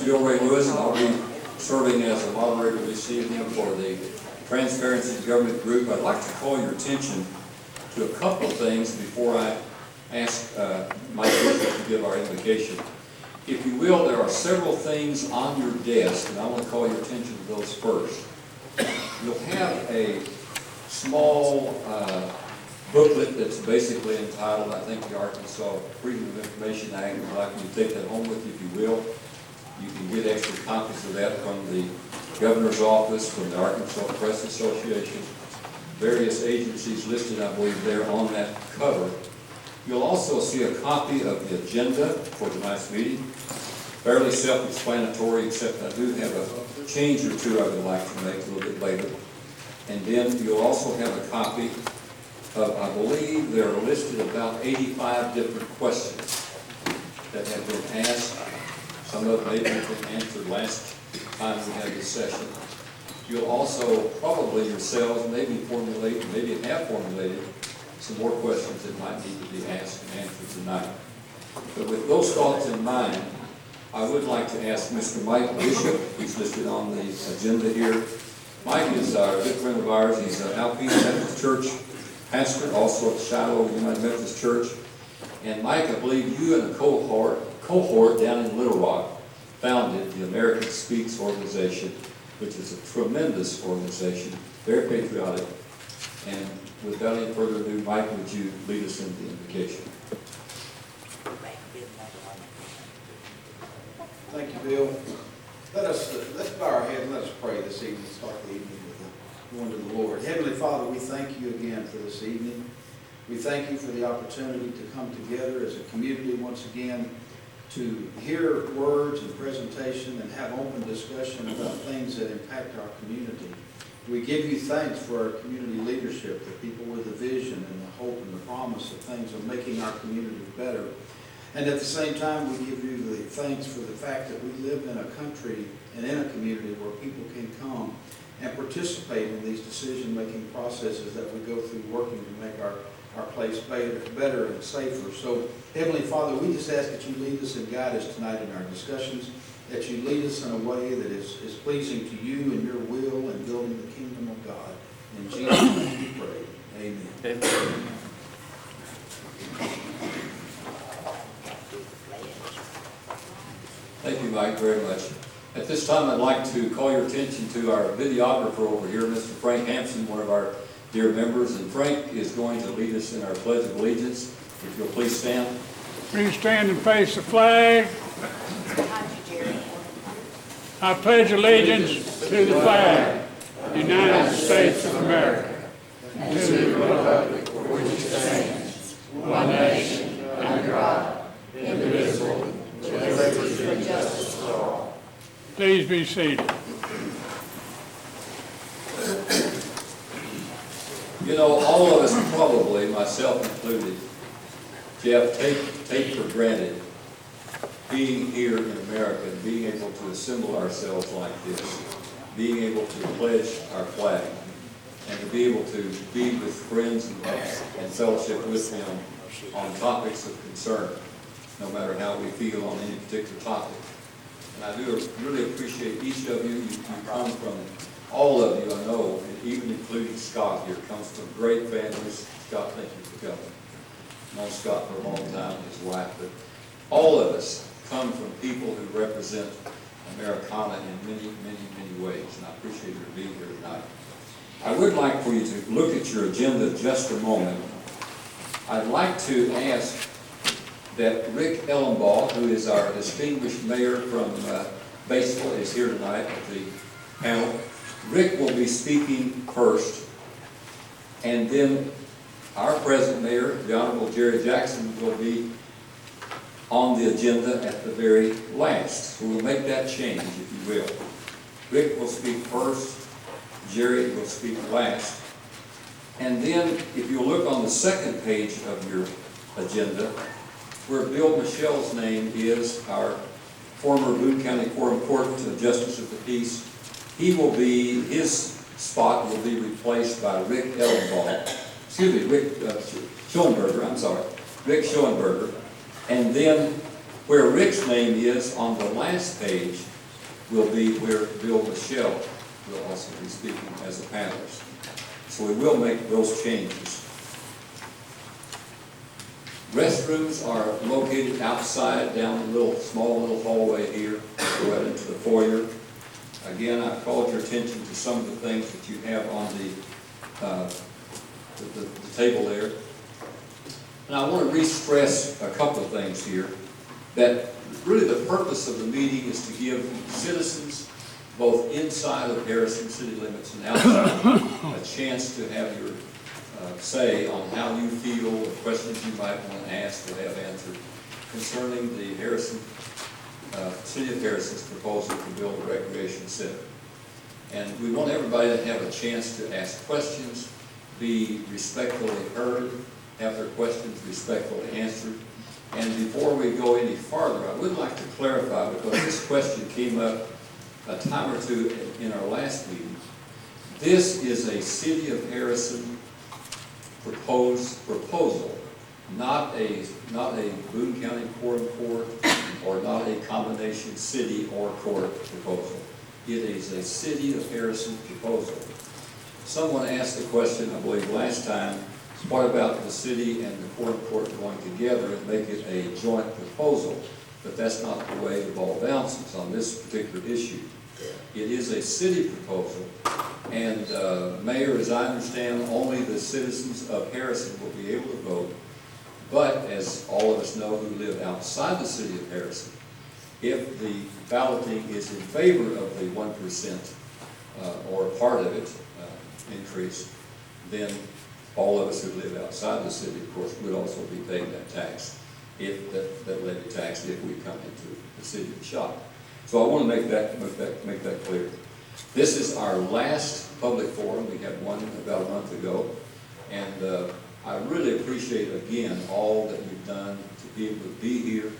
Mr. Bill Ray Lewis, and I'll be serving as a moderator this evening for the Transparency Government Group. I'd like to call your attention to a couple of things before I ask Mike Bishop to give our invocation. If you will, there are several things on your desk, and I want to call your attention to those first. You'll have a small booklet that's basically entitled, I think, the Arkansas Freedom of Information Act. I'd like you to take that home with you if you will. You can get extra copies of that from the Governor's Office, from the Arkansas Press Association, various agencies listed, I believe, there on that cover. You'll also see a copy of the agenda for tonight's meeting. Fairly self-explanatory, except I do have a change or two I would like to make a little bit later. And then you'll also have a copy of, I believe there are listed about 85 different questions that have been asked. Some of them maybe have been answered last time we had this session. You'll also probably yourselves maybe formulate, maybe have formulated some more questions that might need to be asked and answered tonight. But with those thoughts in mind, I would like to ask Mr. Mike Bishop, who's listed on the agenda here. Mike is a good friend of ours. He's an Alpena Methodist Church pastor, also at Shiloh United Methodist Church. And Mike, I believe you and a cohort down in Little Rock founded the American Speaks organization, which is a tremendous organization, very patriotic. And without any further ado, Mike, would you lead us in the invocation? Thank you, Bill. Let's bow our head and let us pray this evening. Start the evening with going to the Lord. Heavenly Father, we thank you again for this evening. We thank you for the opportunity to come together as a community once again to hear words and presentation and have open discussion about things that impact our community. We give you thanks for our community leadership, the people with the vision and the hope and the promise of things of making our community better. And at the same time, we give you the thanks for the fact that we live in a country and in a community where people can come and participate in these decision-making processes that we go through working to make our place better and safer. So, Heavenly Father, we just ask that you lead us and guide us tonight in our discussions, that you lead us in a way that is pleasing to you and your will and building the kingdom of God. In Jesus' name we pray. Amen. Amen. Thank you, Mike, very much. At this time, I'd like to call your attention to our videographer over here, Mr. Frank Hampson, one of our dear members. And Frank is going to lead us in our Pledge of Allegiance. If you'll please stand. Please stand and face the flag. I pledge allegiance to the flag of the United States of America and to the republic for which it stands, one nation, under God, indivisible, with liberty and justice for all. Please be seated. You know, all of us probably, myself included, Jeff, take for granted being here in America, being able to assemble ourselves like this, being able to pledge our flag, and to be able to be with friends and fellowship with them on topics of concern, no matter how we feel on any particular topic. And I do really appreciate each of you. You come from, all of you I know, and even including Scott here, comes from great families. Scott, thank you for coming. I've known Scott for a long time, his wife, but all of us come from people who represent Americana in many, many, many ways, and I appreciate your being here tonight. I would like for you to look at your agenda just a moment. I'd like to ask that Rick Ellenbaugh, who is our distinguished mayor from Batesville, is here tonight at the panel. Rick will be speaking first, and then our present mayor, the Honorable Jerry Jackson, will be on the agenda at the very last. So we'll make that change, if you will. Rick will speak first, Jerry will speak last. And then, if you look on the second page of your agenda, where Bill Michelle's name is, our former Boone County Quorum Court Justice of the Peace, his spot will be replaced by Rick Schoenberger, Rick Schoenberger. And then where Rick's name is on the last page, will be where Bill Michelle will also be speaking as a panelist. So we will make those changes. Restrooms are located outside down the small little hallway here, go out into the foyer. Again, I've called your attention to some of the things that you have on the table there. And I want to re-stress a couple of things here, that really the purpose of the meeting is to give citizens, both inside of Harrison city limits and outside, a chance to have your say on how you feel, or questions you might want to ask or have answered concerning the City of Harrison's proposal to build a recreation center. And we want everybody to have a chance to ask questions, be respectfully heard, have their questions respectfully answered. And before we go any farther, I would like to clarify, because this question came up a time or two in our last meeting. This is a City of Harrison proposal, not a Boone County Court or not a combination city or court proposal. It is a City of Harrison proposal. Someone asked the question, I believe last time, what about the city and the court going together and make it a joint proposal? But that's not the way the ball bounces on this particular issue. It is a city proposal, and Mayor, as I understand, only the citizens of Harrison will be able to vote. But as all of us know who live outside the city of Harrison, if the balloting is in favor of the 1% or part of it increase, then all of us who live outside the city, of course, would also be paying that tax, if that levy tax, if we come into the city of Shop. So I want to make that clear. This is our last public forum. We had one about a month ago, and I really appreciate again all that you've done to be able to be here.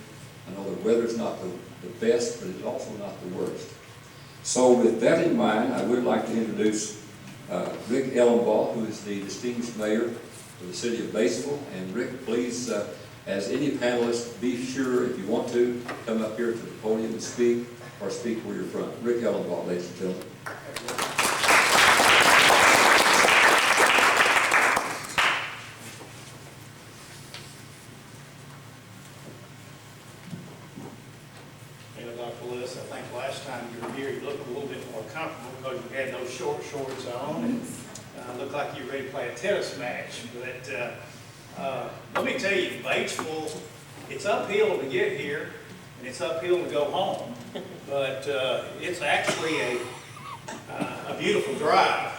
I know the weather's not the best, but it's also not the worst. So with that in mind, I would like to introduce Rick Ellenbaugh, who is the distinguished mayor of the city of Batesville. And Rick, please, as any panelist, be sure, if you want to, come up here to the podium and speak, or speak where you're from. Rick Ellenbaugh, ladies and gentlemen. Dr. Lewis, I think last time you were here, you looked a little bit more comfortable because you had those short shorts on and looked like you were ready to play a tennis match. But let me tell you, Batesville, it's uphill to get here and it's uphill to go home. But it's actually a beautiful drive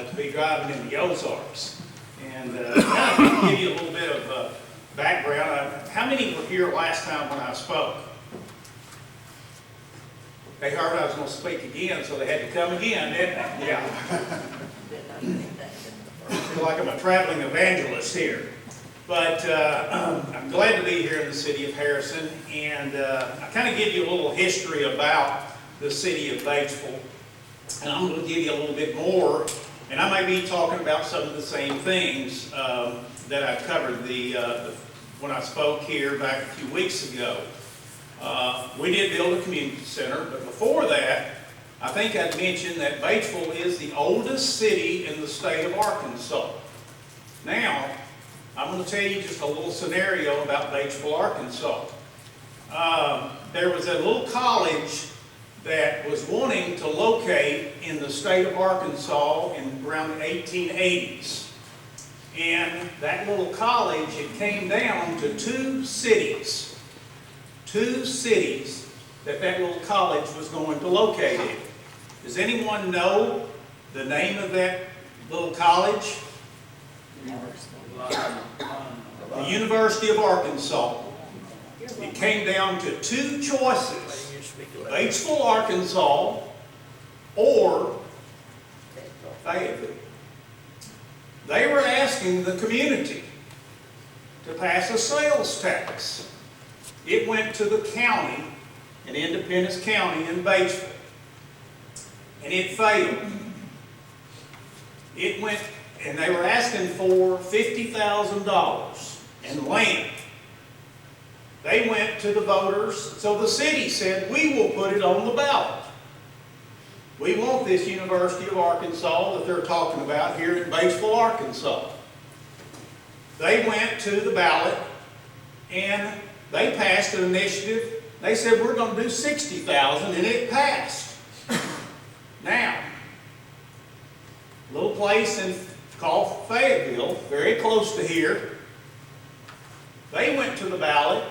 to be driving in the Ozarks. And kind of give you a little bit of background. How many were here last time when I spoke? They heard I was going to speak again, so they had to come again, didn't they? Yeah. I feel like I'm a traveling evangelist here. But I'm glad to be here in the city of Harrison, and I kind of give you a little history about the city of Batesville, and I'm going to give you a little bit more, and I may be talking about some of the same things that I covered when I spoke here back a few weeks ago. We did build a community center, but before that, I think I'd mentioned that Batesville is the oldest city in the state of Arkansas. Now, I'm going to tell you just a little scenario about Batesville, Arkansas. There was a little college that was wanting to locate in the state of Arkansas in around the 1880s. And that little college, it came down to two cities that little college was going to locate in. Does anyone know the name of that little college? The University of Arkansas. It came down to two choices: Batesville, Arkansas, or Fayetteville. They were asking the community to pass a sales tax. It went to the county, in Independence County in Batesville, and it failed. It went, and they were asking for $50,000 in land. They went to the voters, so the city said, we will put it on the ballot. We want this University of Arkansas that they're talking about here in Batesville, Arkansas. They went to the ballot and they passed an initiative. They said, we're going to do 60,000, and it passed. Now, a little place called Fayetteville, very close to here, they went to the ballot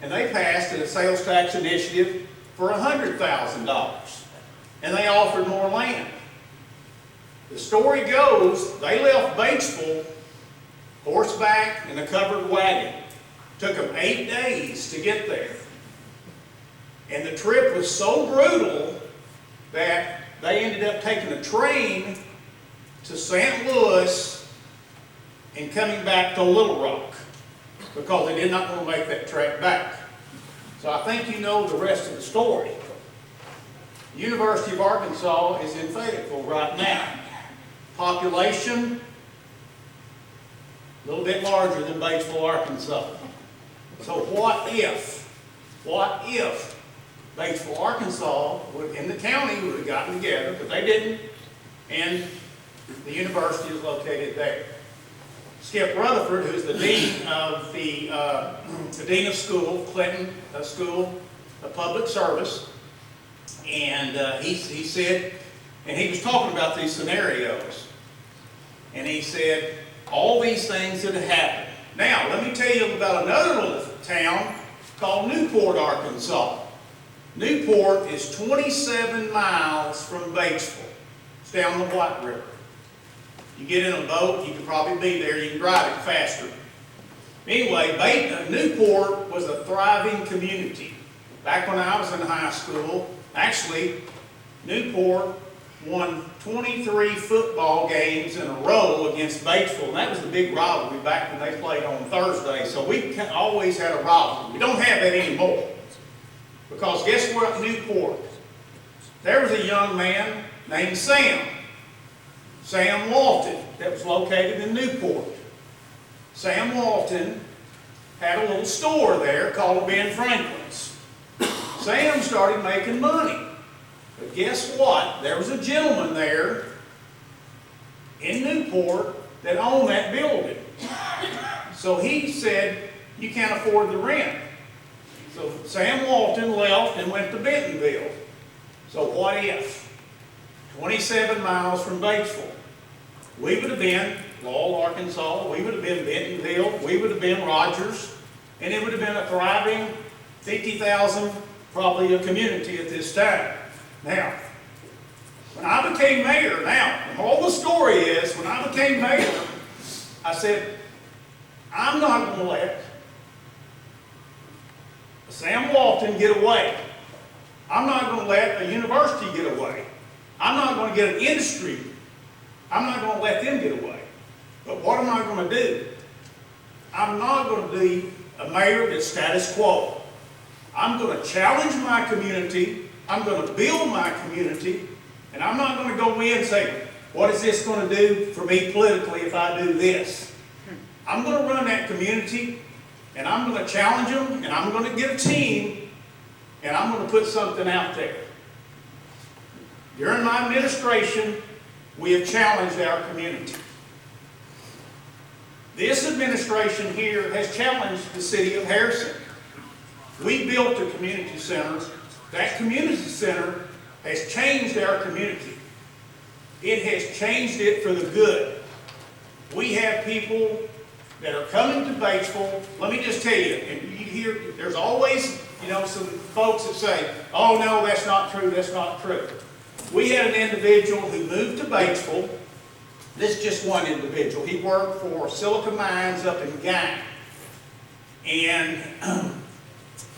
and they passed a sales tax initiative for $100,000. And they offered more land. The story goes, they left Batesville horseback in a covered wagon. Took them 8 days to get there. And the trip was so brutal that they ended up taking a train to St. Louis and coming back to Little Rock because they did not want to make that trek back. So I think you know the rest of the story. The University of Arkansas is in Fayetteville right now. Population, a little bit larger than Batesville, Arkansas. So what if Batesville, Arkansas, in the county would have gotten together, but they didn't, and the university is located there. Skip Rutherford, who's the dean of the dean of school, Clinton School of Public Service, and he said, and he was talking about these scenarios, and he said, all these things that have happened. Now, let me tell you about another little town called Newport, Arkansas. Newport is 27 miles from Batesville. It's down the White River. You get in a boat, you can probably be there, you can drive it faster. Anyway, Newport was a thriving community. Back when I was in high school, actually, Newport won 23 football games in a row against Batesville, and that was the big rivalry back when they played on Thursday, so we always had a rivalry. We don't have that anymore, because guess what, Newport? There was a young man named Sam Walton, that was located in Newport. Sam Walton had a little store there called Ben Franklin's. Sam started making money. But guess what? There was a gentleman there in Newport that owned that building. So he said, you can't afford the rent. So Sam Walton left and went to Bentonville. So what if? 27 miles from Batesville. We would have been Laurel, Arkansas. We would have been Bentonville. We would have been Rogers. And it would have been a thriving 50,000, probably a community at this time. Now, when I became mayor, all the story is, when I became mayor, I said, I'm not going to let Sam Walton get away. I'm not going to let a university get away. I'm not going to get an industry. I'm not going to let them get away. But what am I going to do? I'm not going to be a mayor that's status quo. I'm going to challenge my community. I'm going to build my community. And I'm not going to go in and say, what is this going to do for me politically if I do this? I'm going to run that community, and I'm going to challenge them, and I'm going to get a team, and I'm going to put something out there. During my administration, we have challenged our community. This administration here has challenged the city of Harrison. We built a community center. That community center has changed our community. It has changed it for the good. We have people that are coming to Batesville. Let me just tell you, and you hear, there's always, some folks that say, oh no, that's not true, that's not true. We had an individual who moved to Batesville. This is just one individual. He worked for Silica Mines up in Gang. And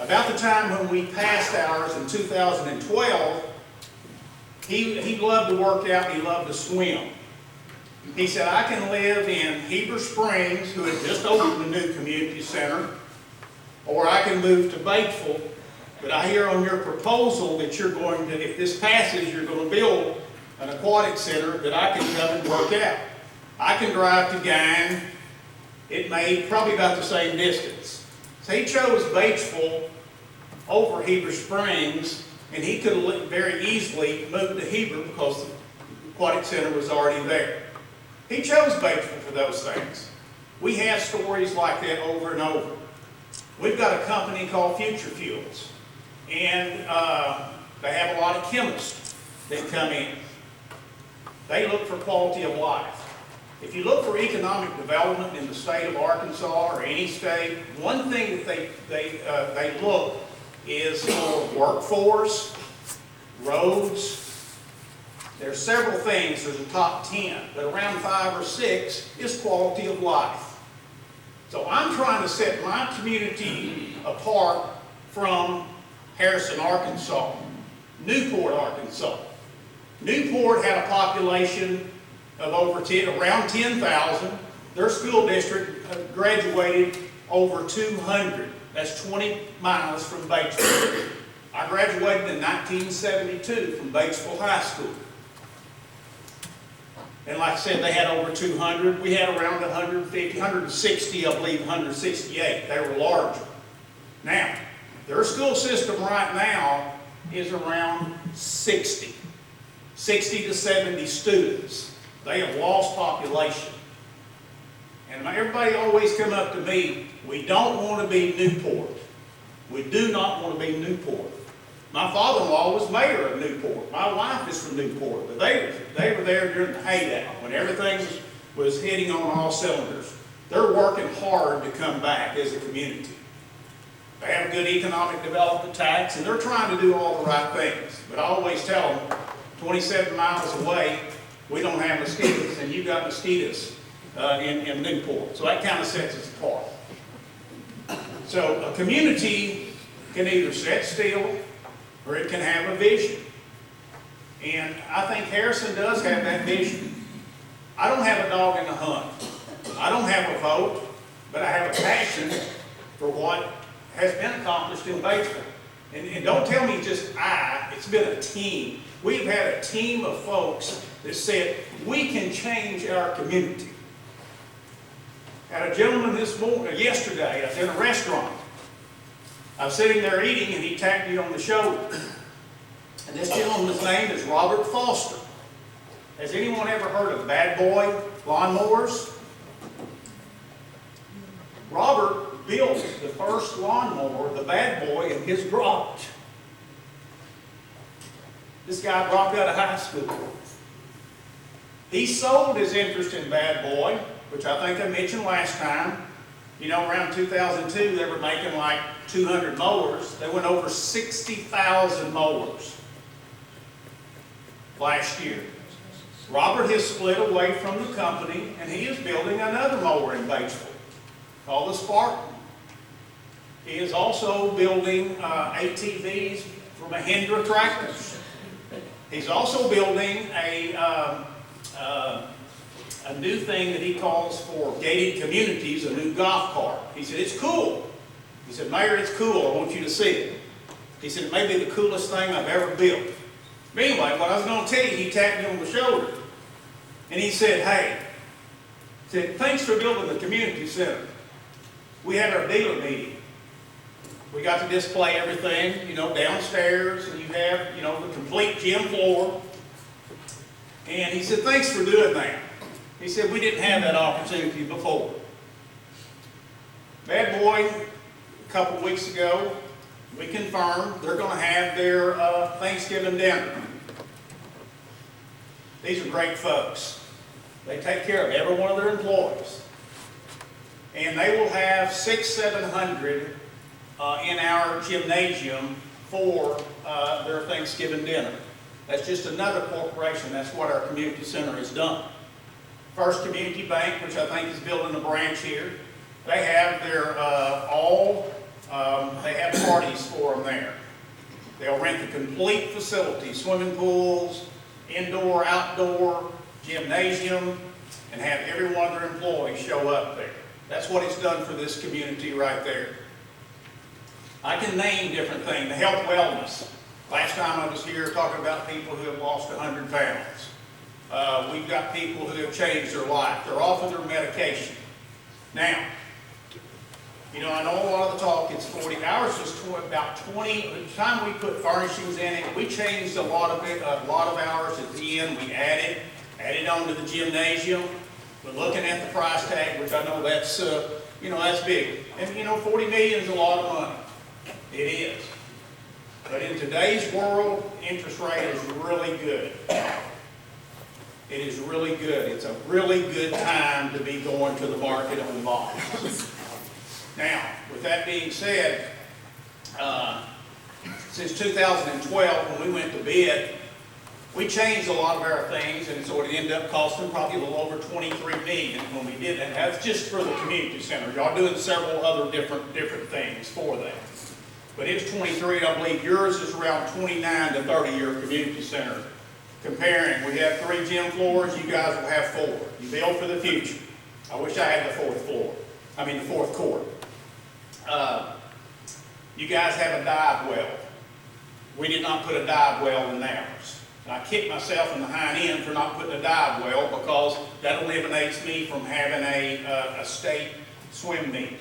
about the time when we passed ours in 2012, he loved to work out and he loved to swim. He said, I can live in Heber Springs, who had just opened a new community center, or I can move to Batesville. But I hear on your proposal that you're going to, if this passes, you're going to build an aquatic center that I can come and work out. I can drive to Gang. It made probably about the same distance. So he chose Batesville over Heber Springs And he could have very easily moved to Heber because the aquatic center was already there. He chose Batesville for those things. We have stories like that over and over. We've got a company called Future Fuels, and they have a lot of chemists that come in. They look for quality of life. If you look for economic development in the state of Arkansas or any state, one thing that they look is for workforce, roads. There's several things, there's a top 10, but around 5 or 6 is quality of life. So I'm trying to set my community apart from Harrison, Arkansas, Newport, Arkansas. Newport had a population of around 10,000. Their school district graduated over 200. That's 20 miles from Batesville. I graduated in 1972 from Batesville High School. And like I said, they had over 200. We had around 150, 160, I believe 168. They were larger. Now, their school system right now is around 60 to 70 students. They have lost population. And everybody always come up to me, we don't want to be Newport. We do not want to be Newport. My father-in-law was mayor of Newport. My wife is from Newport. But they were there during the heyday when everything was hitting on all cylinders. They're working hard to come back as a community. They have a good economic development tax, and they're trying to do all the right things. But I always tell them, 27 miles away, we don't have mosquitoes, and you've got mosquitoes in Newport. So that kind of sets us apart. So a community can either sit still or it can have a vision. And I think Harrison does have that vision. I don't have a dog in the hunt. I don't have a vote, but I have a passion for what has been accomplished in Batesville. And don't tell me just it's been a team. We've had a team of folks that said, we can change our community. Had a gentleman yesterday, I was in a restaurant. I was sitting there eating and he tapped me on the shoulder. And this gentleman's name is Robert Foster. Has anyone ever heard of Bad Boy lawnmowers? Robert built the first lawnmower, the Bad Boy, in his garage. This guy dropped out of high school. He sold his interest in Bad Boy, which I think I mentioned last time. You know, around 2002, they were making like 200 mowers. They went over 60,000 mowers last year. Robert has split away from the company, and he is building another mower in Batesville called the Spartan. He is also building ATVs for Mahindra tractors. He's also building a new thing that he calls for gated communities, a new golf cart. He said, it's cool. He said, Mayor, it's cool. I want you to see it. He said, it may be the coolest thing I've ever built. But anyway, what I was going to tell you, he tapped me on the shoulder. And he said, hey, thanks for building the community center. We had our dealer meeting. We got to display everything, you know, downstairs, and you have, you know, the complete gym floor. And he said, thanks for doing that. He said, we didn't have that opportunity before. Bad Boy, a couple of weeks ago, we confirmed they're going to have their Thanksgiving dinner. These are great folks. They take care of every one of their employees. And they will have 600-700 in our gymnasium for their Thanksgiving dinner. That's just another corporation. That's what our community center has done. First Community Bank, which I think is building a branch here, they have their they have parties for them there. They'll rent the complete facility, swimming pools, indoor, outdoor, gymnasium, and have every one of their employees show up there. That's what it's done for this community right there. I can name different things. The health wellness. Last time I was here talking about people who have lost 100 pounds. We've got people who have changed their life. They're off of their medication. Now, You know, I know a lot of the talk, it's 40, ours was about 20, by the time we put furnishings in it, we changed a lot of hours at the end, we added on to the gymnasium. We're looking at the price tag, which I know that's, you know, that's big. And you know, 40 million is a lot of money. It is. But in today's world, interest rate is really good. It is really good. It's a really good time to be going to the market on bonds. Now, with that being said, since 2012, when we went to bid, we changed a lot of our things, and so it ended up costing probably a little over $23 million when we did that. That's just for the community center. Y'all doing several other different things for that. But it's 23, I believe yours is around 29 to 30 year community center. Comparing, we have 3 gym floors, you guys will have 4. You build for the future. I wish I had the 4th court. You guys have a dive well. We did not put a dive well in ours. And I kicked myself in the hind end for not putting a dive well because that eliminates me from having a state swim meet.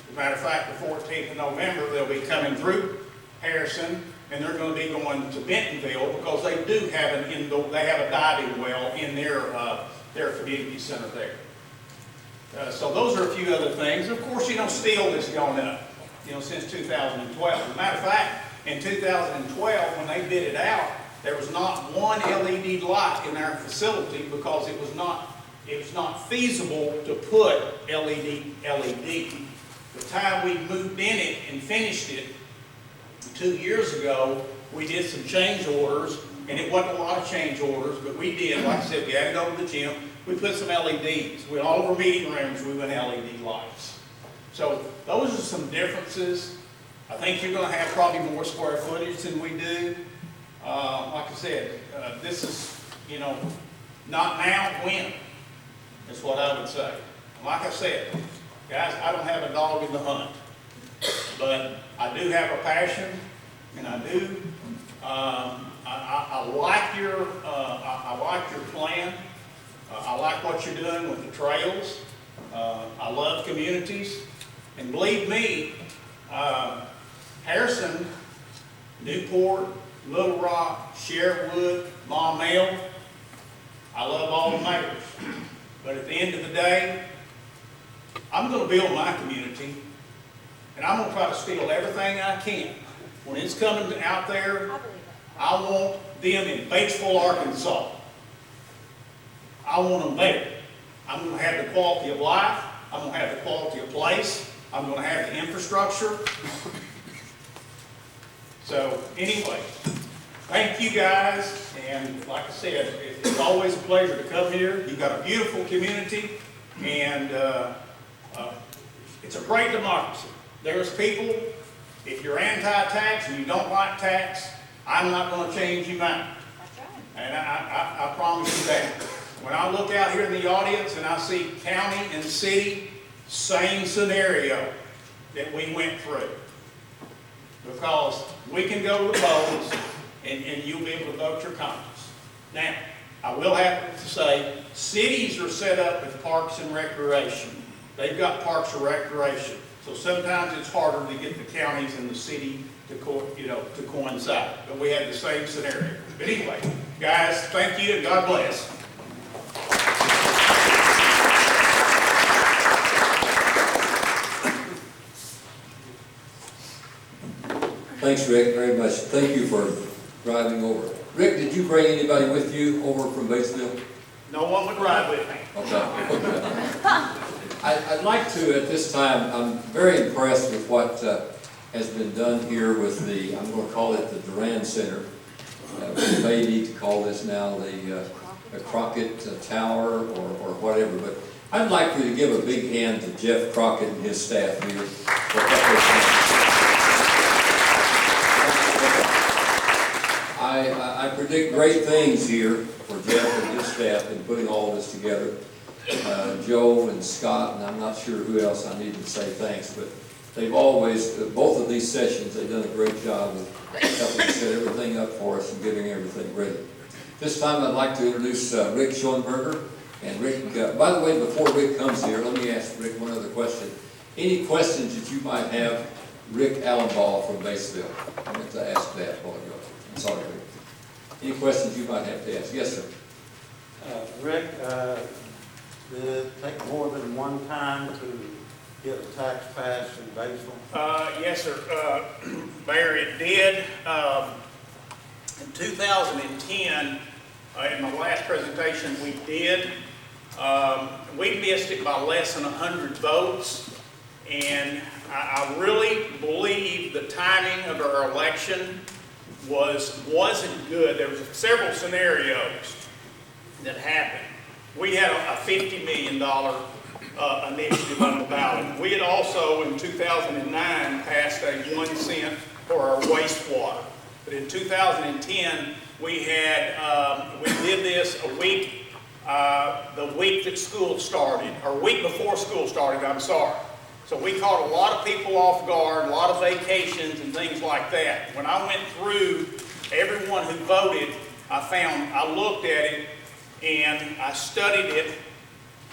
As a matter of fact, the 14th of November, they'll be coming through Harrison, and they're going to be going to Bentonville because they do have they have a diving well in their community center there. So those are a few other things. Of course, you know, steel has gone up, you know, since 2012. As a matter of fact, in 2012, when they bid it out, there was not one LED light in our facility because it was not feasible to put LED. The time we moved in it and finished it 2 years ago, we did some change orders, and it wasn't a lot of change orders, but we did, like I said, we added over the gym, we put some LEDs. We all over meeting rooms, we went LED lights. So those are some differences. I think you're going to have probably more square footage than we do. Like I said, this is, you know, not now, when? That's what I would say. Like I said, guys, I don't have a dog in the hunt, but I do have a passion, and I do. I like your plan. I like what you're doing with the trails. I love communities, and believe me, Harrison, Newport, Little Rock, Sherwood, Maumelle, I love all the neighbors. But at the end of the day, I'm going to build my community, and I'm going to try to steal everything I can. When it's coming out there, I want them in Batesville, Arkansas. I want them there. I'm going to have the quality of life. I'm going to have the quality of place. I'm going to have the infrastructure. So anyway, thank you guys. And like I said, it's always a pleasure to come here. You've got a beautiful community, and it's a great democracy. There's people, if you're anti-tax and you don't like tax, I'm not going to change your mind. And I promise you that. When I look out here in the audience and I see county and city, same scenario that we went through. Because we can go to the polls and you'll be able to vote your conscience. Now, I will have to say, cities are set up with parks and recreation. They've got parks and recreation. So sometimes it's harder to get the counties and the city to coincide. But we had the same scenario. But anyway, guys, thank you and God bless. Thanks, Rick, very much. Thank you for driving over. Rick, did you bring anybody with you over from Batesville? No one would ride with me. Okay. I'd like to, at this time, I'm very impressed with what has been done here with the, I'm going to call it the Durand Center. We may need to call this now the Crockett Tower or whatever, but I'd like for you to give a big hand to Jeff Crockett and his staff here. I predict great things here for Jeff and his staff in putting all this together. Joe and Scott, and I'm not sure who else I need to say thanks, but they've always, both of these sessions, they've done a great job of helping set everything up for us and getting everything ready. This time I'd like to introduce Rick Schoenberger. And Rick, by the way, before Rick comes here, let me ask Rick one other question. Any questions that you might have, Rick Allenball from Batesville? I meant to ask that while ago. I'm sorry, Rick. Any questions you might have to ask? Yes, sir. Rick, did it take more than one time to get a tax passed in Batesville? Yes, sir. Mayor, it did. In 2010, in my last presentation, we did. We missed it by less than 100 votes. And I really believe the timing of our election wasn't good. There was several scenarios that happened. We had a $50 million initiative on the ballot. We had also, in 2009, passed a 1 cent for our wastewater. But in 2010, we did this a week, the week that school started, or week before school started, I'm sorry. So we caught a lot of people off guard, a lot of vacations and things like that. When I went through everyone who voted, I looked at it and I studied it,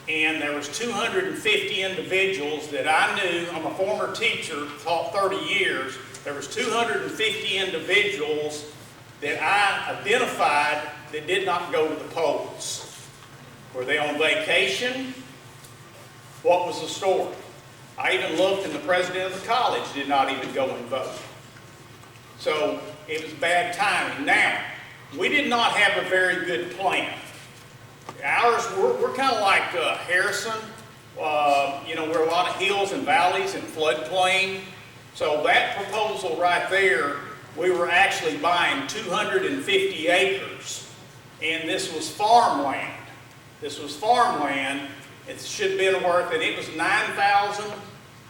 and there was 250 individuals that I knew. I'm a former teacher, taught 30 years. There was 250 individuals that I identified that did not go to the polls. Were they on vacation? What was the story? I even looked, and the president of the college did not even go and vote. So it was bad timing. Now, we did not have a very good plan. Ours, we're kind of like Harrison. We're a lot of hills and valleys and floodplain. So that proposal right there, we were actually buying 250 acres. And this was farmland. This was farmland. It should have been worth, and it was 9,000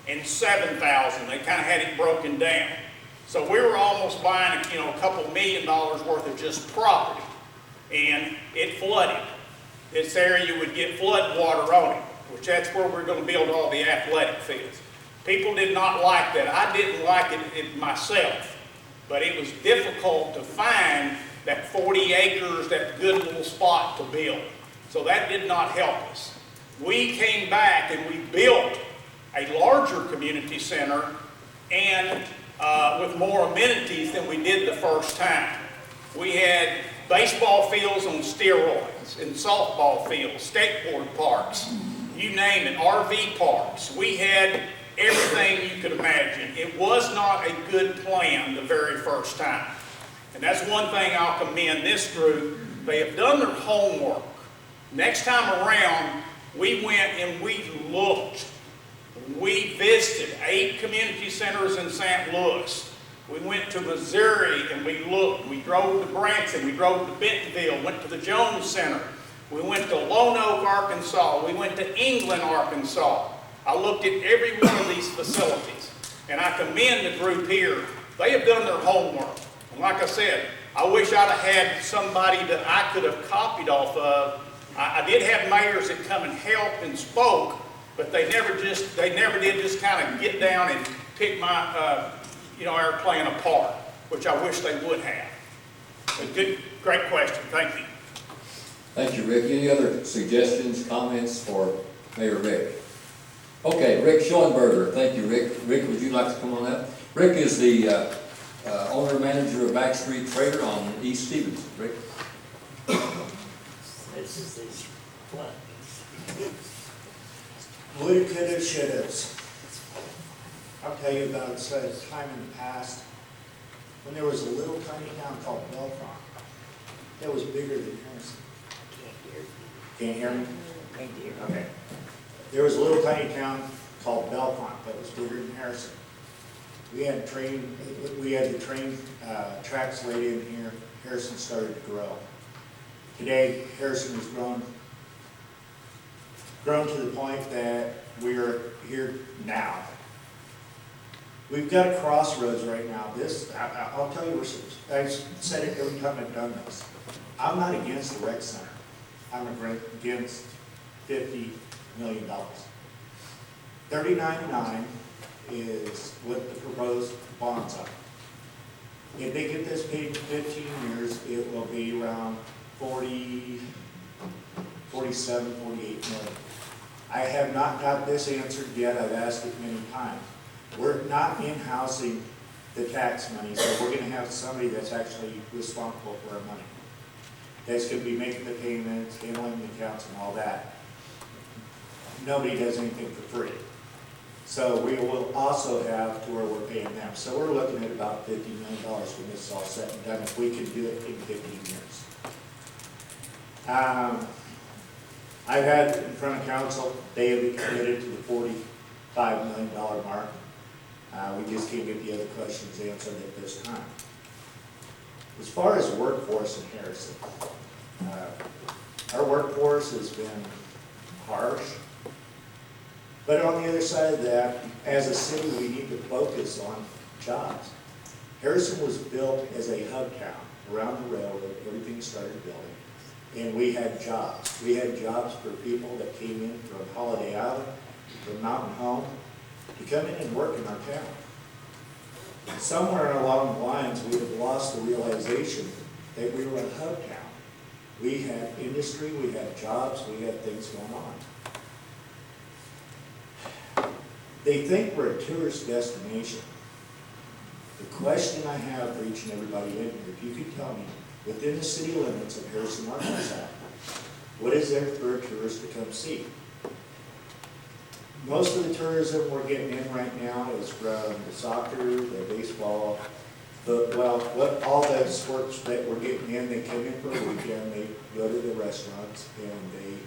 and 7,000. They kind of had it broken down. So we were almost buying, a couple $1 million worth of just property. And it flooded. This area would get flood water on it, which that's where we're going to build all the athletic fields. People did not like that. I didn't like it myself, but it was difficult to find that 40 acres, that good little spot to build. So that did not help us. We came back and we built a larger community center and with more amenities than we did the first time. We had baseball fields on steroids, and softball fields, skateboard parks, you name it, RV parks. We had everything you could imagine. It was not a good plan the very first time. And that's one thing I'll commend this group. They have done their homework. Next time around, we went and we looked. We visited 8 community centers in St. Louis. We went to Missouri and we looked. We drove to Branson. We drove to Bentonville. Went to the Jones Center. We went to Lone Oak, Arkansas. We went to England, Arkansas. I looked at every one of these facilities. And I commend the group here. They have done their homework. And like I said, I wish I'd have had somebody that I could have copied off of. I did have mayors that come and helped and spoke, but they never did just kind of get down and pick my our plan apart, which I wish they would have. But great question. Thank you. Thank you, Rick. Any other suggestions, comments for Mayor Rick? Okay, Rick Schoenberger. Thank you, Rick. Rick, would you like to come on up? Rick is the owner-manager of Backstreet Trader on East Stevenson. Rick? This is these floods. Woulda, coulda, shouldas. I'll tell you about a time in the past when there was a little tiny town called Belfont that was bigger than Harrison. Can't hear me? Can't hear. Okay. There was a little tiny town called Belfont that was bigger than Harrison. We had the train tracks laid in here. Harrison started to grow. Today, Harrison has grown to the point that we're here now. We've got a crossroads right now. I'll tell you, I've said it every time I've done this. I'm not against the rec center. I'm against $50 million. $39.9 is what the proposed bonds are. If they get this paid in 15 years, it will be around 47, 48 million. I have not got this answered yet. I've asked it many times. We're not in-housing the tax money, so we're gonna have somebody that's actually responsible for our money. That's gonna be making the payments, handling the accounts and all that. Nobody does anything for free. So we will also have to where we're paying them. So we're looking at about $50 million when this is all said and done, if we can do it in 15 years. I've had in front of council, they have been committed to the $45 million mark. We just can't get the other questions answered at this time. As far as workforce in Harrison, our workforce has been harsh. But on the other side of that, as a city, we need to focus on jobs. Harrison was built as a hub town around the railroad. Everything started building. And we had jobs. We had jobs for people that came in from Holiday Island, from Mountain Home, to come in and work in our town. Somewhere along the lines, we have lost the realization that we were a hub town. We had industry, we had jobs, we had things going on. They think we're a tourist destination. The question I have for each and everybody in here, if you could tell me, within the city limits of Harrison, Arkansas, what is there for a tourist to come see? Most of the tourism we're getting in right now is from the soccer, the baseball, all the sports that we're getting in. They come in for a weekend, they go to the restaurants, and they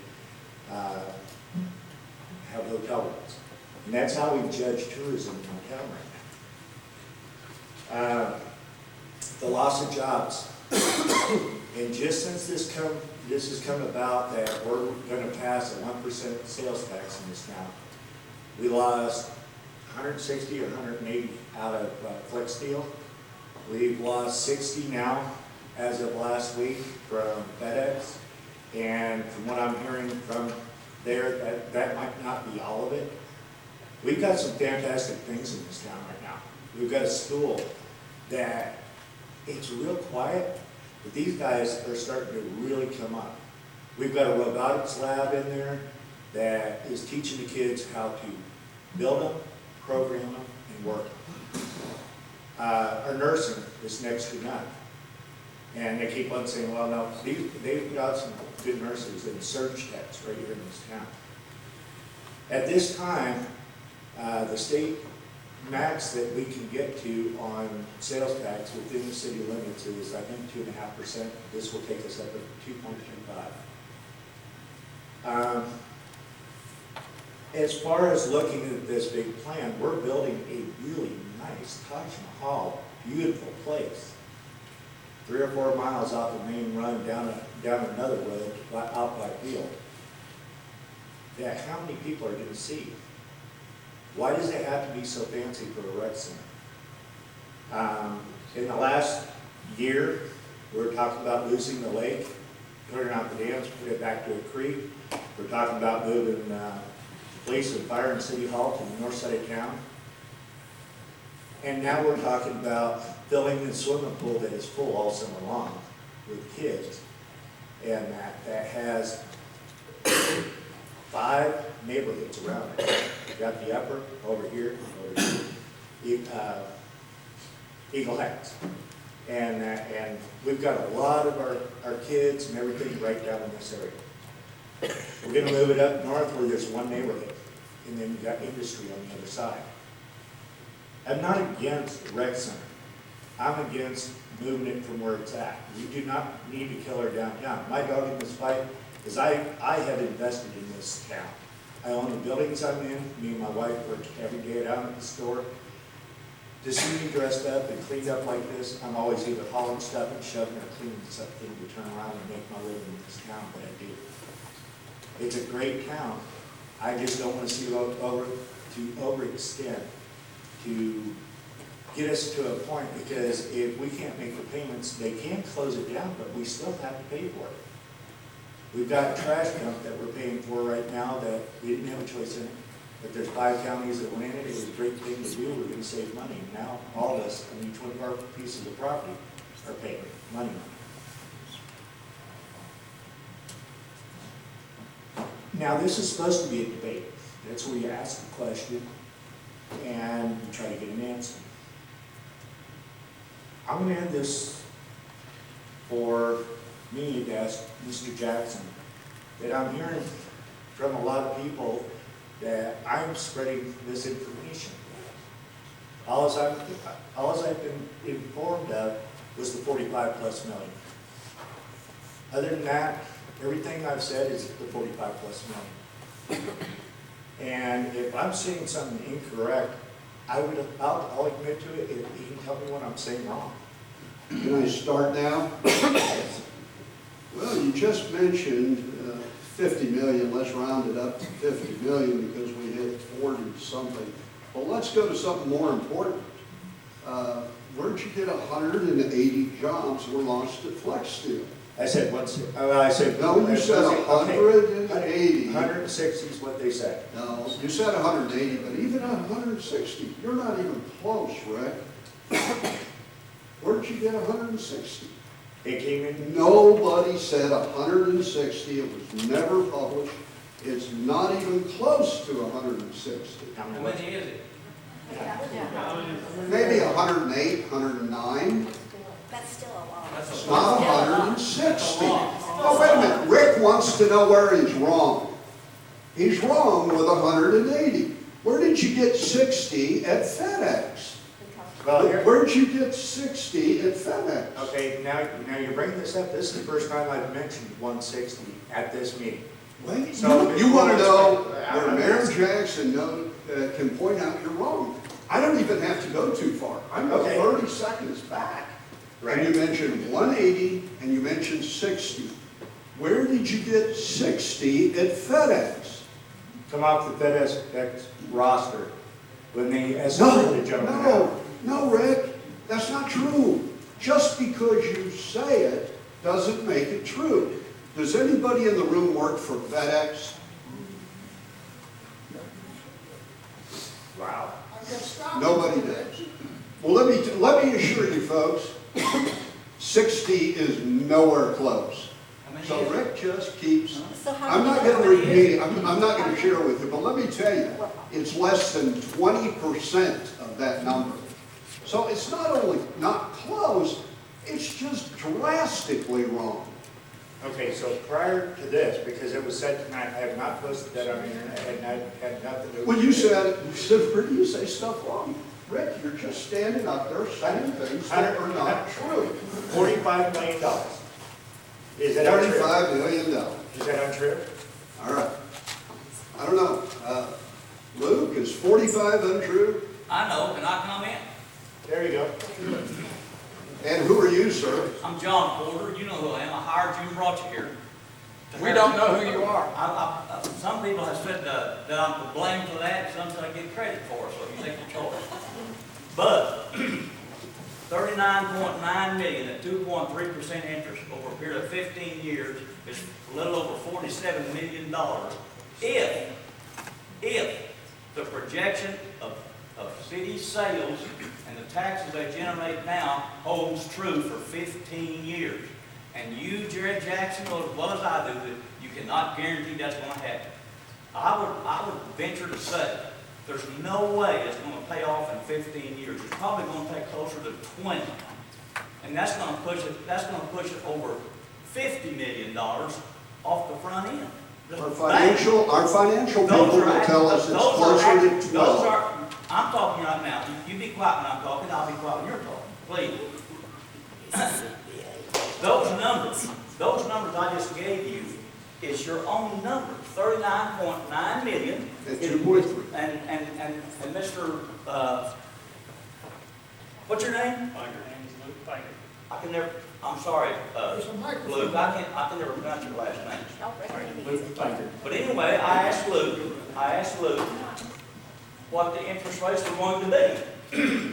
have hotel rooms. And that's how we judge tourism in our town right now. The loss of jobs. And just since this has come about that we're going to pass a 1% sales tax in this town, we lost 160 or 180 out of flex steel. We've lost 60 now as of last week from FedEx. And from what I'm hearing from there, that might not be all of it. We've got some fantastic things in this town right now. We've got a school that it's real quiet, but these guys are starting to really come up. We've got a robotics lab in there that is teaching the kids how to build them, program them, and work them. Our nursing is next to none. And they keep on saying, well, no, they've got some good nurses and surge techs right here in this town. At this time, the state max that we can get to on sales tax within the city limits is, I think, 2.5%. This will take us up to 2.25. As far as looking at this big plan, we're building a really nice Taj Mahal, beautiful place. 3 or 4 miles off the main run down another road out by field. Yeah, how many people are going to see? Why does it have to be so fancy for a rec center? In the last year, we were talking about losing the lake, clearing out the dams, put it back to a creek. We're talking about moving police and fire and city hall to the north side of town. And now we're talking about filling the swimming pool that is full all summer long with kids. And that has 5 neighborhoods around it. We've got the upper over here, Eagle Heights. And we've got a lot of our kids and everything right down in this area. We're going to move it up north where there's 1 neighborhood, and then you've got industry on the other side. I'm not against the rec center. I'm against moving it from where it's at. We do not need to kill our downtown. My dog in this fight is I have invested in this town. I own the buildings I'm in. Me and my wife work every day down at the store. To see me dressed up and cleaned up like this, I'm always either hauling stuff and shoving or cleaning something to turn around and make my living in this town, but I do. It's a great town. I just don't want to see it overextend to get us to a point, because if we can't make the payments, they can close it down, but we still have to pay for it. We've got a trash dump that we're paying for right now that we didn't have a choice in it. But there's 5 counties that went in it. It was a great thing to do. We're going to save money. Now all of us on each one of our pieces of property are paying money. Now, this is supposed to be a debate. That's where you ask a question and you try to get an answer. I'm gonna end this for me to ask Mr. Jackson, that I'm hearing from a lot of people that I'm spreading misinformation. All I've been informed of was the 45 plus million. Other than that, everything I've said is the 45 plus million. And if I'm saying something incorrect, I'll admit to it, if you can tell me what I'm saying wrong. Can I start now? Well, you just mentioned 50 million, let's round it up to 50 million because we hit 40 something. Well, let's go to something more important. Where'd you get 180 jobs were lost at Flex Steel? I said I said. No, you said 180. 160 is what they said. No, you said 180, but even at 160, you're not even close, Rick. Where'd you get 160? It came in. Nobody said 160. It was never published. It's not even close to 160. How How much? many is it? Maybe 108, 109. That's still a lot. It's not 160. Oh, wait a minute. Rick wants to know where he's wrong. He's wrong with 180. Where did you get 60 at FedEx? Well, here, Where'd you get 60 at FedEx? okay, now you're bringing this up. This is the first time I've mentioned 160 at this meeting. Wait, So- you want to know I'm where not Mayor asking. Jackson can point out you're wrong. I don't even have to go too far. I'm Okay. 30 seconds back. Right. And you mentioned 180 and you mentioned 60. Where did you get 60 at FedEx? Come off the FedEx roster when they escorted the gentleman out. No, Rick, that's not true. Just because you say it doesn't make it true. Does anybody in the room work for FedEx? Wow. Nobody does. Well, let me assure you, folks, 60 is nowhere close. So Rick just keeps. So how I'm many not going to more? repeat. I'm not going to share with you, but let me tell you, it's less than 20% of that number. So it's not only not close, it's just drastically wrong. Okay, so prior to this, because it was said tonight, I have not posted that on the internet, and I had nothing to do with Well, you said, where do you say stuff wrong? Rick, you're just standing up there saying things that are not true. $45 million. Is that untrue? $35 million. Is that untrue? All right. I don't know. Luke, is 45 untrue? I know, can I comment? There you go. And who are you, sir? I'm John Porter, you know who I am, I hired you and brought you here. We don't know who you are. Some people have said that I'm to blame for that, some say I get credit for it, so you take your choice. But, 39.9 million at 2.3% interest over a period of 15 years is a little over $47 million. If the projection of city sales and the taxes they generate now holds true for 15 years. And you, Jared Jackson, know as well as I do that you cannot guarantee that's going to happen. I would venture to say there's no way it's going to pay off in 15 years. It's probably going to take closer to 20. And that's going to push it over $50 million off the front end. Our financial people will tell us it's closer to 12. I'm talking right now. You be quiet when I'm talking, I'll be quiet when you're talking. Please. Those numbers I just gave you is your own number, 39.9 million. At 2.3. And Mr. What's your name? I can never, I'm sorry, Luke, I can never pronounce your last name. Don't recommend it. But anyway, I asked Luke what the interest rates were going to be.